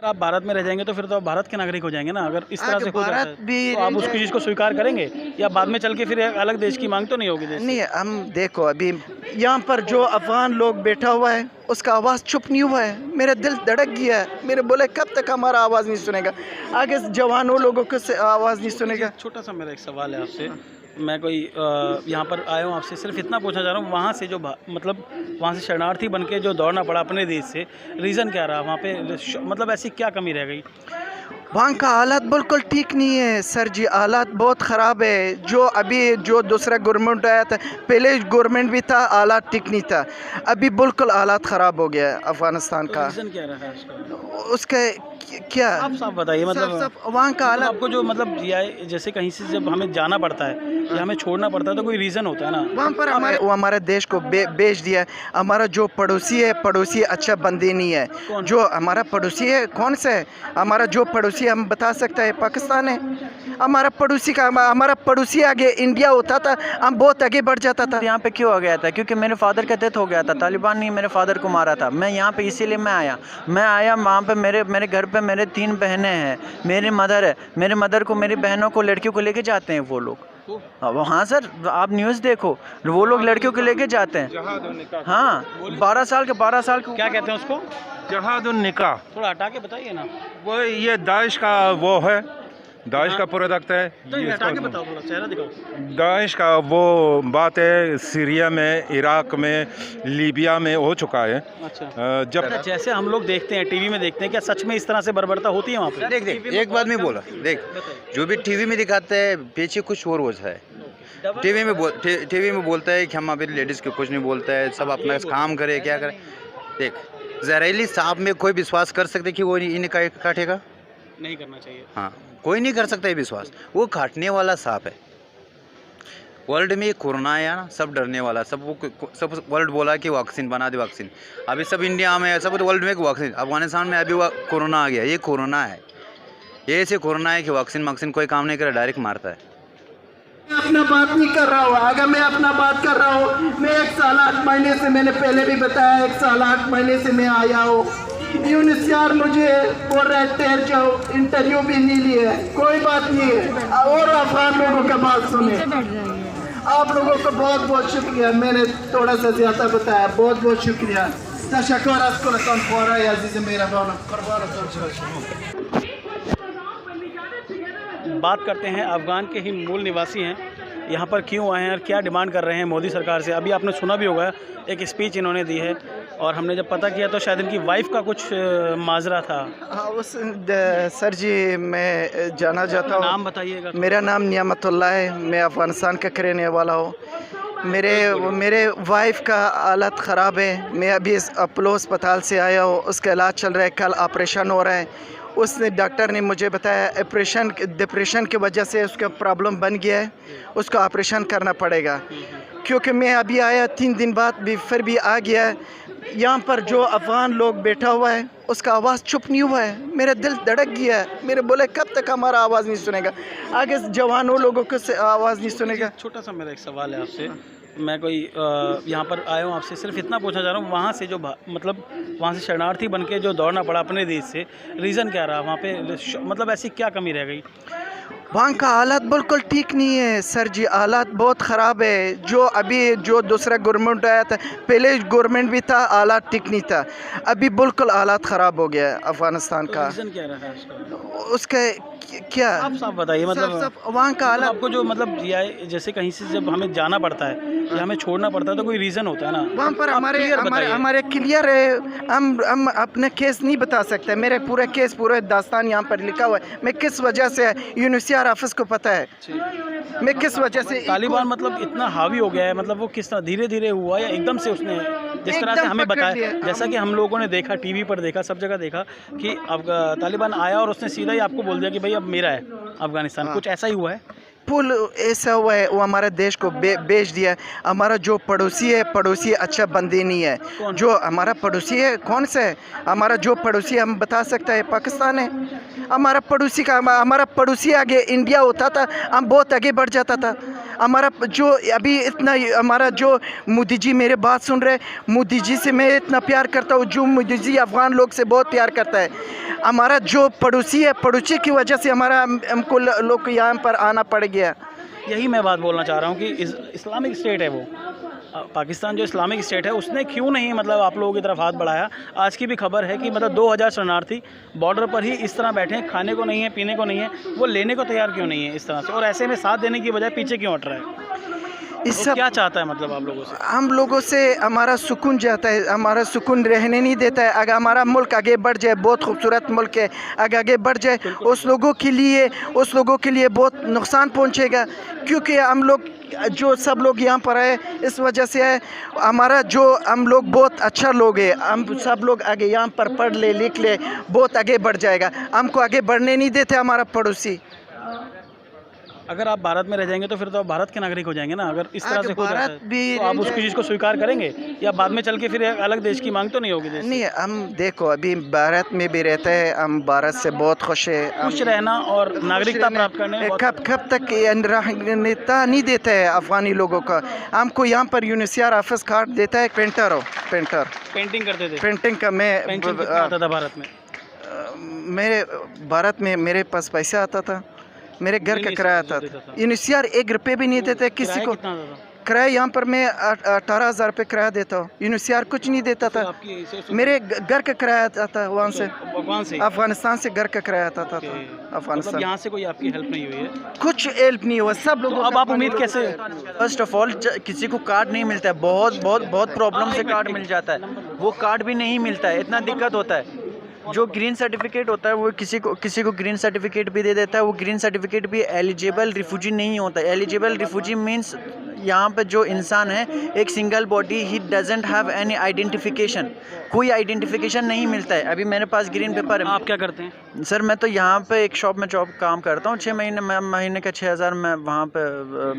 अगर आप भारत में रह जाएंगे तो फिर तो आप भारत के नागरिक हो जाएंगे ना। अगर इस तरह आगे से हो जाता भारत है भी तो आप उसकी चीज़ को स्वीकार करेंगे या बाद में चल के फिर एक अलग देश की मांग तो नहीं होगी देश से? नहीं, हम देखो अभी यहाँ पर जो अफगान लोग बैठा हुआ है उसका आवाज़ चुप नहीं हुआ है। मेरा दिल धड़क गया है। मेरे बोले कब तक हमारा आवाज़ नहीं सुनेगा, आगे जवानों लोगों को आवाज़ नहीं सुनेगा। छोटा सा मेरा एक सवाल है आपसे। मैं कोई यहाँ पर आया हूँ, आपसे सिर्फ इतना पूछना चाह रहा हूँ, वहाँ से जो मतलब वहाँ से शरणार्थी बन के जो दौड़ना पड़ा अपने देश से, रीज़न क्या रहा वहाँ पे? मतलब ऐसी क्या कमी रह गई? वहाँ का हालात बिल्कुल ठीक नहीं है सर जी, हालात बहुत ख़राब है। जो अभी जो दूसरा गवर्नमेंट आया था, पहले गवर्नमेंट भी था, हालात ठीक नहीं था। अभी बिल्कुल हालात ख़राब हो गया है अफ़गानिस्तान तो का। रीज़न क्या रहा है उसका? उसका क्या आप साफ बताइए। मतलब वहाँ का हालात आपको जो मतलब जैसे कहीं से जब हमें जाना पड़ता है या हमें छोड़ना पड़ता है तो कोई रीज़न होता है ना। वहाँ पर वो हमारे देश को बेच दिया। हमारा जो पड़ोसी है, पड़ोसी अच्छा बंदी नहीं है। कौन? जो हमारा पड़ोसी है कौन सा है? हमारा जो पड़ोसी हम बता सकते हैं पाकिस्तान है। हमारा पड़ोसी आगे इंडिया होता था, हम बहुत आगे बढ़ जाता था। यहाँ पे क्यों आ गया था? क्योंकि मेरे फादर का डेथ हो गया था, तालिबान ने मेरे फादर को मारा था। मैं यहाँ पे इसीलिए मैं आया वहाँ पे। मेरे घर पे मेरे 3 बहनें हैं, मेरी मदर है। मेरे मदर को, मेरी बहनों को, लड़कियों को लेके जाते हैं वो लोग। अब हाँ सर, आप न्यूज़ देखो, वो लोग लड़कियों को लेके जाते हैं। हाँ, 12 साल के क्या कहते हैं उसको? जहादुन निकाह, थोड़ा हटा के बताइए ना। वो ये दाइश का वो है, दाइश का प्रोडक्ट है। तो ये हटा के बताओ, थोड़ा चेहरा दिखाओ। दाइश का वो बात है, सीरिया में, इराक में, लीबिया में हो चुका है। अच्छा। जब जैसे हम लोग देखते हैं, टीवी में देखते हैं, क्या सच में इस तरह से बर्बरता होती है वहाँ पे? देख एक बात नहीं बोला, देख जो भी टीवी में दिखाते हैं पीछे कुछ और वजह है। टीवी में बोलता है कि हम अभी लेडीज़ को कुछ नहीं बोलता है, सब अपना काम करे, क्या करे। देख जहरीली सांप में कोई विश्वास कर सकते कि वो इन्हें काटेगा? नहीं करना चाहिए। हाँ, कोई नहीं कर सकता है विश्वास। वो काटने वाला सांप है। वर्ल्ड में कोरोना आया ना, सब डरने वाला, सब वर्ल्ड बोला कि वैक्सीन बना दे, वैक्सीन। अभी सब इंडिया में, सब वर्ल्ड में वैक्सीन। अफगानिस्तान में अभी कोरोना आ गया। ये कोरोना है, ये ऐसे कोरोना है कि वैक्सीन कोई काम नहीं करे, डायरेक्ट मारता है। अपना बात नहीं कर रहा हूँ। अगर मैं अपना बात कर रहा हूँ, मैं 1 साल 8 महीने से, मैंने पहले भी बताया, 1 साल 8 महीने से मैं आया हूँ। यूनिसियार मुझे बोल रहे ठहर जाओ, इंटरव्यू भी नहीं लिया। कोई बात नहीं है। और अफगान लोगों का बात सुने। आप लोगों को बहुत बहुत शुक्रिया, मैंने थोड़ा सा ज़्यादा बताया, बहुत बहुत शुक्रिया। तशक्कुर अस्कुर तनख्वारा या अज़ीज़ मेरा बात करते हैं, अफ़गान के ही मूल निवासी हैं, यहाँ पर क्यों आए हैं और क्या डिमांड कर रहे हैं मोदी सरकार से। अभी आपने सुना भी होगा, एक स्पीच इन्होंने दी है और हमने जब पता किया तो शायद इनकी वाइफ का कुछ माजरा था। हाँ सर जी, मैं जाना चाहता हूँ। नाम बताइएगा। मेरा नाम नियामतुल्लाह है, मैं अफ़गानिस्तान का रहने वाला हूँ। मेरे वाइफ का हालत ख़राब है। मैं अभी इस अपोलो अस्पताल से आया हूँ, उसका इलाज चल रहा है, कल ऑपरेशन हो रहा है। उसने डॉक्टर ने मुझे बताया डिप्रेशन की वजह से उसका प्रॉब्लम बन गया है, उसको ऑपरेशन करना पड़ेगा। क्योंकि मैं अभी आया 3 दिन बाद भी, फिर भी आ गया है। यहाँ पर जो अफ़गान लोग बैठा हुआ है उसका आवाज़ चुप नहीं हुआ है। मेरा दिल धड़क गया है। मेरे बोले कब तक हमारा आवाज़ नहीं सुनेगा, आगे जवानों लोगों को आवाज़ नहीं सुनेगा। छोटा सा मेरा एक सवाल है आपसे। मैं कोई यहाँ पर आया हूँ, आपसे सिर्फ इतना पूछना चाह रहा हूँ, वहाँ से जो मतलब वहाँ से शरणार्थी बन के जो दौड़ना पड़ा अपने देश से, रीज़न क्या रहा वहाँ पे? मतलब ऐसी क्या कमी रह गई? वहाँ का हालात बिल्कुल ठीक नहीं है सर जी, हालात बहुत ख़राब है। जो अभी जो दूसरा गवर्नमेंट आया था, पहले गवर्नमेंट भी था, हालात ठीक नहीं था। अभी बिल्कुल हालात ख़राब हो गया है अफ़गानिस्तान का। रीज़न क्या रहा है उसका? उसका क्या आप साफ बताइए। मतलब वहाँ का हालात आपको जो मतलब जैसे कहीं से जब हमें जाना पड़ता है या हमें छोड़ना पड़ता है तो कोई रीज़न होता है ना। वहाँ पर हमारे क्लियर है। हम अपना केस नहीं बता सकते। मेरे पूरा केस, पूरा दास्तान यहाँ पर लिखा हुआ है। मैं किस वजह से, यूनिसियार ऑफिस को पता है मैं किस वजह से। तालिबान मतलब इतना हावी हो गया है, मतलब वो किस तरह धीरे धीरे हुआ या एकदम से उसने, जिस तरह से हमें बताया, जैसा कि हम लोगों ने देखा, टीवी पर देखा, सब जगह देखा कि अब तालिबान आया और उसने सीधा ही आपको बोल दिया कि भाई अब मेरा है अफ़गानिस्तान। कुछ ऐसा ही हुआ है। पुल ऐसा हुआ है, वो हमारे देश को बेच दिया। हमारा जो पड़ोसी है, पड़ोसी अच्छा बंदी नहीं है। जो हमारा पड़ोसी है कौन सा है? हमारा जो पड़ोसी हम बता सकते हैं पाकिस्तान है। हमारा पड़ोसी आगे इंडिया होता था, हम बहुत आगे बढ़ जाता था। हमारा जो अभी इतना हमारा जो मोदी जी मेरे बात सुन रहे, मोदी जी से मैं इतना प्यार करता हूँ, जो मोदी जी अफ़गान लोग से बहुत प्यार करता है। हमारा जो पड़ोसी है, पड़ोसी की वजह से हमको लोग यहाँ पर आना पड़ गया। यही मैं बात बोलना चाह रहा हूँ कि इस्लामिक स्टेट है वो, पाकिस्तान जो इस्लामिक स्टेट है उसने क्यों नहीं मतलब आप लोगों की तरफ हाथ बढ़ाया। आज की भी खबर है कि मतलब 2000 शरणार्थी बॉर्डर पर ही इस तरह बैठे हैं, खाने को नहीं है, पीने को नहीं है, वो लेने को तैयार क्यों नहीं है इस तरह से, और ऐसे में साथ देने की बजाय पीछे क्यों हट रहा है? इस वो सब क्या चाहता है मतलब आप लोगों से? हम लोगों से हमारा सुकून जाता है, हमारा सुकून रहने नहीं देता है। अगर हमारा मुल्क आगे बढ़ जाए, बहुत खूबसूरत मुल्क है, अगर आगे बढ़ जाए उस लोगों के लिए बहुत नुकसान पहुंचेगा, क्योंकि हम लोग जो सब लोग यहाँ पर आए इस वजह से है। हम लोग बहुत अच्छा लोग हैं, हम सब लोग आगे यहाँ पर पढ़ ले लिख ले बहुत आगे बढ़ जाएगा। हमको आगे बढ़ने नहीं देते हमारा पड़ोसी। अगर आप भारत में रह जाएंगे तो फिर तो आप भारत के नागरिक हो जाएंगे ना। अगर इस तरह से हो जाता भारत है भी तो आप उसकी चीज़ को स्वीकार करेंगे या बाद में चल के फिर एक अलग देश की मांग तो नहीं होगी देश से? नहीं, हम देखो अभी भारत में भी रहते हैं, हम भारत से बहुत खुश है। खुश रहना और नागरिकता प्राप्त करने में बहुत- कब तक ये नागरिकता नहीं देता है अफगानी लोगों का। हमको यहाँ पर यूनिसियार ऑफिस कार्ड देता है, पेंटर पेंटिंग करते थे। पेंटिंग का मैं पेंशन कितना आता था भारत में? मेरे भारत में मेरे पास पैसा आता था, मेरे घर का किराया आता था। यूनिसियार 1 रुपये भी नहीं देते किसी किराया को। कितना आता था? किराया यहाँ पर मैं 18,000 रुपये किराया देता हूँ, यूनिसियार कुछ नहीं देता फिर था। आपकी मेरे घर का किराया आता था वहाँ से, भगवान से अफगानिस्तान से घर का किराया आता था। मतलब अफगानिस्तान यहाँ से कोई आपकी हेल्प नहीं हुई है? कुछ हेल्प नहीं हुआ, सब लोग। तो अब आप उम्मीद कैसे? फर्स्ट ऑफ ऑल किसी को कार्ड नहीं मिलता है, बहुत प्रॉब्लम से कार्ड मिल जाता है, वो कार्ड भी नहीं मिलता है, इतना दिक्कत होता है। जो ग्रीन सर्टिफिकेट होता है वो किसी को ग्रीन सर्टिफिकेट भी दे देता है, वो ग्रीन सर्टिफिकेट भी एलिजिबल रिफ्यूजी नहीं होता है। एलिजिबल रिफ्यूजी मीन्स यहाँ पे जो इंसान है एक single body, he doesn't have any identification, कोई आइडेंटिफिकेशन नहीं मिलता है। अभी मेरे पास ग्रीन पेपर है। आप क्या करते हैं? सर मैं तो यहाँ पे एक शॉप में काम करता हूँ, 6 महीने में महीने का 6,000 मैं वहाँ पे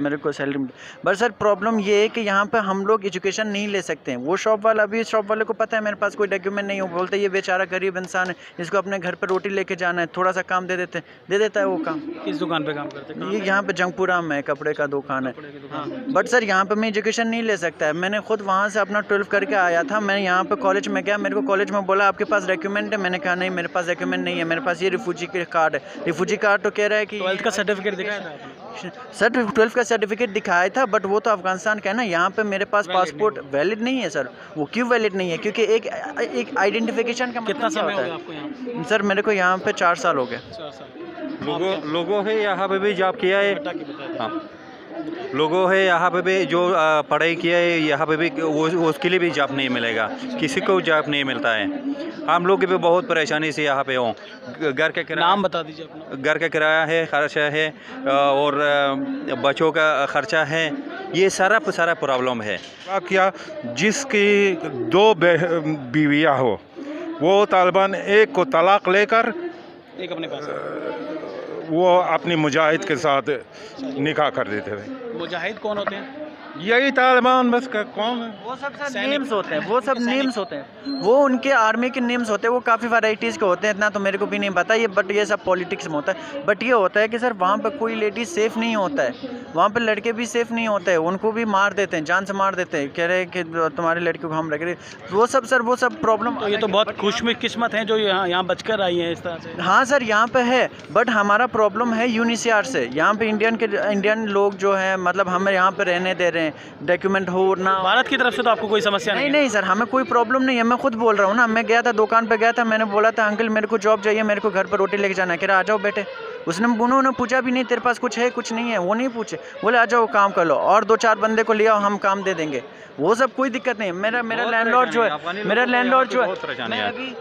मेरे को सैलरी मिलती। बट सर प्रॉब्लम ये है कि यहाँ पे हम लोग एजुकेशन नहीं ले सकते हैं। वो शॉप वाले को पता है मेरे पास कोई डॉक्यूमेंट नहीं हो, बोलते ये बेचारा गरीब इंसान है, इसको अपने घर पर रोटी लेके जाना है, थोड़ा सा काम दे देता है वो काम। किस दुकान पे काम करते हैं? ये यहाँ पे जंगपुरा में कपड़े का दुकान है। हाँ। बट सर यहाँ पे मैं एजुकेशन नहीं ले सकता है। मैंने खुद वहाँ से अपना 12 करके आया था, मैं यहाँ पे कॉलेज में गया, मेरे को कॉलेज में बोला आपके पास डॉक्यूमेंट है? मैंने कहा नहीं मेरे पास डॉक्यूमेंट नहीं है, मेरे पास ये रिफ्यूजी कार्ड है। रिफ्यूजी कार्ड तो कह रहा है कि 12th का सर्टिफिकेट दिखाया था आपने? सर 12 का सर्टिफिकेट दिखाया था, बट वो तो अफगानिस्तान का है ना, यहाँ पे मेरे पास पासपोर्ट वैलिड नहीं है सर। वो क्यों वैलिड नहीं है? क्योंकि एक आइडेंटिफिकेशन का मतलब कितना समय क्या हो गया होता आपको यहाँ? है? सर मेरे को यहाँ पे 4 साल हो गए। 4 साल। लोगों है यहाँ पे भी जॉब किया है। बता के बताइए। हाँ, लोगों है यहाँ पे भी जो पढ़ाई किया है यहाँ पे भी वो उसके लिए भी जॉब नहीं मिलेगा, किसी को जॉब नहीं मिलता है। हम लोग भी बहुत परेशानी से यहाँ पे हों। घर का किराया, नाम बता दीजिए अपना। घर का किराया है, खर्चा है और बच्चों का खर्चा है, ये सारा प्रॉब्लम है। क्या जिसकी 2 बीवियाँ हो, वो तालिबान एक को तलाक लेकर एक अपने पास। वो अपनी मुजाहिद के साथ निकाह कर देते थे। मुजाहिद कौन होते हैं? यही तालिबान बस का कौन है? वो सब नेम्स होते हैं, वो सब नेम्स होते हैं, वो उनके आर्मी के नेम्स होते हैं। वो काफ़ी वैराइटीज़ के होते हैं, इतना तो मेरे को भी नहीं पता ये, बट ये सब पॉलिटिक्स में होता है। बट ये होता है कि सर वहाँ पे कोई लेडी सेफ़ नहीं होता है, वहाँ पे लड़के भी सेफ़ नहीं होते हैं, उनको भी मार देते हैं, जान से मार देते हैं, कह रहे हैं कि तुम्हारे लड़कियों को हम रख रहे। वो सब प्रॉब्लम। तो ये तो बहुत खुशकिस्मत हैं जो यहाँ बचकर आई हैं इस तरह से। हाँ सर यहाँ पे है, बट हमारा प्रॉब्लम है यूनिसियार से। यहाँ पे इंडियन लोग जो हैं, मतलब हमें यहाँ पे रहने दे रहे हैं, डॉक्यूमेंट हो ना। भारत की तरफ से तो आपको कोई समस्या नहीं? नहीं सर, हमें कोई प्रॉब्लम नहीं है। मैं खुद बोल रहा हूँ ना, मैं गया था दुकान पे गया था, मैंने बोला था अंकल मेरे को जॉब चाहिए, मेरे को घर पर रोटी लेके जाना है। कह रहा आ जाओ बेटे। उन्होंने पूछा भी नहीं तेरे पास कुछ है कुछ नहीं है, वो नहीं पूछे, बोले आ जाओ काम कर लो और 2-4 बंदे को ले आओ, हम काम दे देंगे। वो सब कोई दिक्कत नहीं। मेरा लैंडलॉर्ड जो है,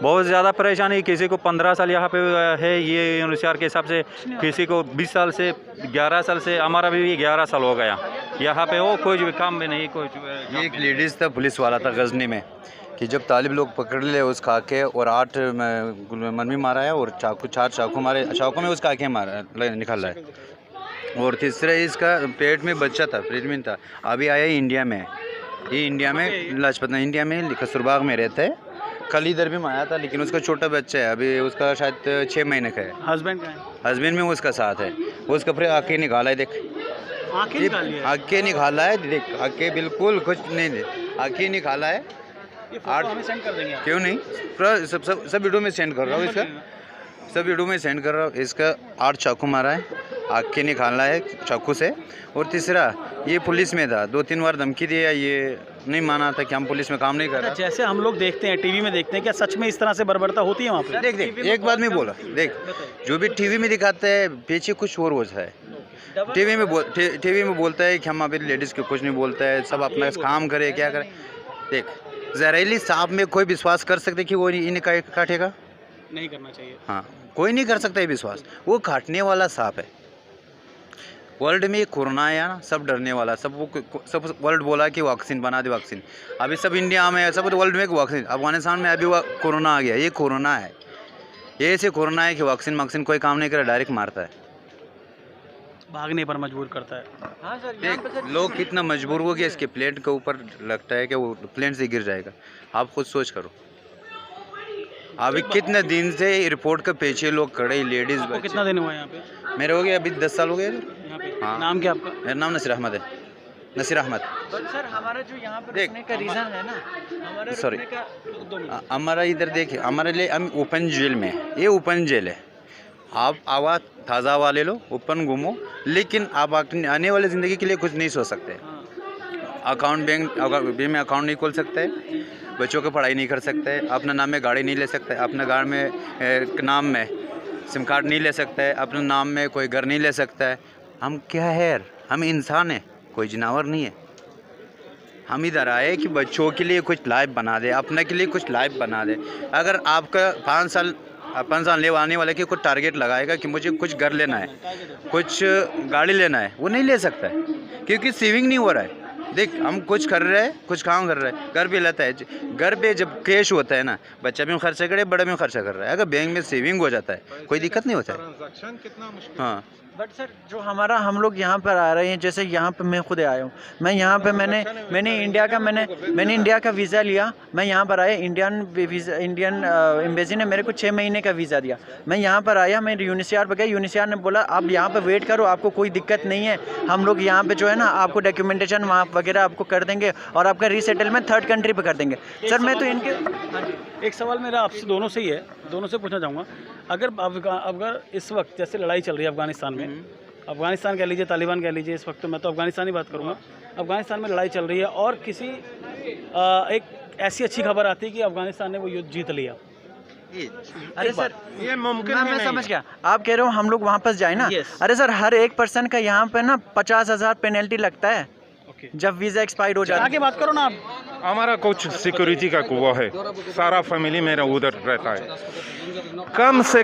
बहुत ज़्यादा परेशानी। किसी को 15 साल यहाँ पे है ये यूनिसियार के हिसाब से, किसी को 20 साल से, 11 साल से, हमारा भी 11 साल हो गया यहाँ पे हो, कोई भी काम में नहीं। ये एक लेडीज़ था, पुलिस वाला था गजनी में, कि जब तालिब लोग पकड़ ले उस खाके और 8 मनवी मारा है और 4 चाकू मारे, चाकू में उस खाके मारा निकल रहा है। और तीसरा इसका पेट में बच्चा था, प्रेगनेंट था, अभी आया इंडिया में। ये इंडिया में लाजपत इंडिया में कस्तूरबाग में रहता है। कल इधर भी आया था, लेकिन उसका छोटा बच्चा है, अभी उसका शायद 6 महीने का है। हस्बैंड का है? हस्बैंड में उसका साथ है, उसका फिर आके निकाला है। देख आंखें निकाली है। आंखें निकाला है, देख आंखें बिल्कुल कुछ नहीं दे, आंखें निकाला है। ये फोटो हमें सेंड कर देंगे आप। क्यों नहीं, पूरा सब वीडियो में सेंड कर रहा हूँ इसका, सब वीडियो में सेंड कर रहा हूँ। इसका 8 चाकू मारा है, आंखें निकाला है चाकू से। और तीसरा ये पुलिस में था, 2-3 बार धमकी दिया, ये नहीं माना था कि हम पुलिस में काम नहीं कर रहे। जैसे हम लोग देखते हैं टीवी में देखते हैं, क्या सच में इस तरह से बर्बरता होती है वहाँ पे? देख देख एक बात मैं बोला, देख जो भी टीवी में दिखाते हैं पीछे कुछ और वजह है। टीवी में बोलता है कि हम अभी लेडीज़ को कुछ नहीं बोलता है, सब अपना काम करे क्या करे। देख जहरीली सांप में कोई विश्वास कर सकते कि वो इन्हें काटेगा? नहीं करना चाहिए। हाँ, कोई नहीं कर सकता ये विश्वास, वो काटने वाला सांप है। वर्ल्ड में कोरोना आया ना, सब डरने वाला, सब वर्ल्ड बोला कि वैक्सीन बना दे वैक्सीन। अभी सब इंडिया में, सब वर्ल्ड में वैक्सीन। अफगानिस्तान में अभी कोरोना आ गया, ये कोरोना है, ये ऐसे कोरोना है कि वैक्सीन कोई काम नहीं करे, डायरेक्ट मारता है, भागने पर मजबूर करता है। हाँ सर, देख लोग कितना मजबूर हो गया, इसके प्लेन के ऊपर लगता है कि वो प्लेन से गिर जाएगा। आप खुद सोच करो, अभी कितने दिन से रिपोर्ट के पीछे लोग खड़े, लेडीज आपको कितना दिन हुआ यहाँ पे? मेरे हो गए अभी 10 साल हो गए। यहाँ पे हाँ। नाम क्या आपका? मेरा नाम नसीर अहमद है, नसीर अहमद। बट सर हमारा जो यहाँ पर देख, रुकने का रीज़न है ना, हमारे Sorry. रुकने का 2 मिनट। हमारा इधर देखिए, हमारे लिए हम ओपन जेल में है, ये ओपन जेल है। आप आवाज़ ताज़ा हवा ले लो, ओपन घूमो, लेकिन आप आने वाली ज़िंदगी के लिए कुछ नहीं सोच सकते। अकाउंट बैंक में अकाउंट नहीं खोल सकते, बच्चों की पढ़ाई नहीं कर सकते, अपने नाम में गाड़ी नहीं ले सकते, अपने गाड़ी में नाम में सिम कार्ड नहीं ले सकते, अपने नाम में कोई घर नहीं ले सकता है। हम क्या है यार, हम इंसान हैं, कोई जानवर नहीं है। हम इधर आए कि बच्चों के लिए कुछ लाइफ बना दे, अपने के लिए कुछ लाइफ बना दे। अगर आपका 5 साल ले आने वाले के कुछ टारगेट लगाएगा कि मुझे कुछ घर लेना है, कुछ गाड़ी लेना है, वो नहीं ले सकता है क्योंकि सेविंग नहीं हो रहा है। देख हम कुछ कर रहे हैं, कुछ काम कर रहे हैं, घर भी लेता है, घर पे जब कैश होता है ना, बच्चा भी खर्चा करे, बड़ा भी खर्चा कर रहा है। अगर बैंक में सेविंग हो जाता है कोई दिक्कत नहीं होता है। हाँ बट सर जो हम लोग यहाँ पर आ रहे हैं, जैसे यहाँ पे मैं खुद आया हूँ, मैं यहाँ पे मैंने इंडिया का वीज़ा लिया, मैं यहाँ पर आया, इंडियन एम्बेसी ने मेरे को 6 महीने का वीज़ा दिया। मैं यहाँ पर आया, मैं यूनिसियार पर गया, यूनिसियार ने बोला आप यहाँ पे वेट करो, आपको कोई दिक्कत नहीं है, हम लोग यहाँ पे जो है ना आपको डॉक्यूमेंटेशन वहाँ वगैरह आपको कर देंगे और आपका रीसेटलमेंट 3rd कंट्री पर कर देंगे। सर मैं तो इनके एक सवाल मेरा आपसे दोनों से ही है, दोनों से पूछना चाहूँगा, अगर इस वक्त जैसे लड़ाई चल रही है अफगानिस्तान में, अफगानिस्तान कह लीजिए, तालिबान कह लीजिए, इस वक्त मैं तो अफगानिस्तान ही बात करूँगा, अफगानिस्तान में लड़ाई चल रही है और किसी एक ऐसी अच्छी खबर आती है कि अफगानिस्तान ने वो युद्ध जीत लिया। अरे सर ये मुमकिन मैं समझ गया, आप कह रहे हो हम लोग वापस जाए ना। अरे सर हर एक पर्सन का यहाँ पे ना 50,000 पेनल्टी लगता है जब वीज़ा एक्सपायर हो जाता है। आगे बात करो ना आप। हमारा कुछ सिक्योरिटी का वो है, सारा फैमिली मेरा उधर रहता है। कम से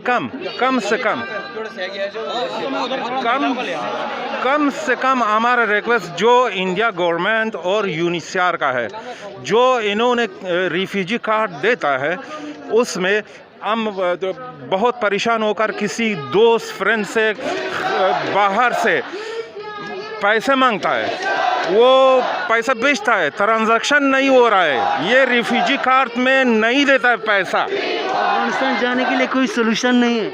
कम हमारा रिक्वेस्ट जो इंडिया गवर्नमेंट और यूनिसियार का है, जो इन्होंने रिफ्यूजी कार्ड देता है, उसमें हम बहुत परेशान होकर किसी दोस्त फ्रेंड से बाहर से पैसे मांगता है, वो पैसा बेचता है, ट्रांजैक्शन नहीं हो रहा है, ये रिफ्यूजी कार्ड में नहीं देता है पैसा। अफगानिस्तान जाने के लिए कोई सोल्यूशन नहीं है।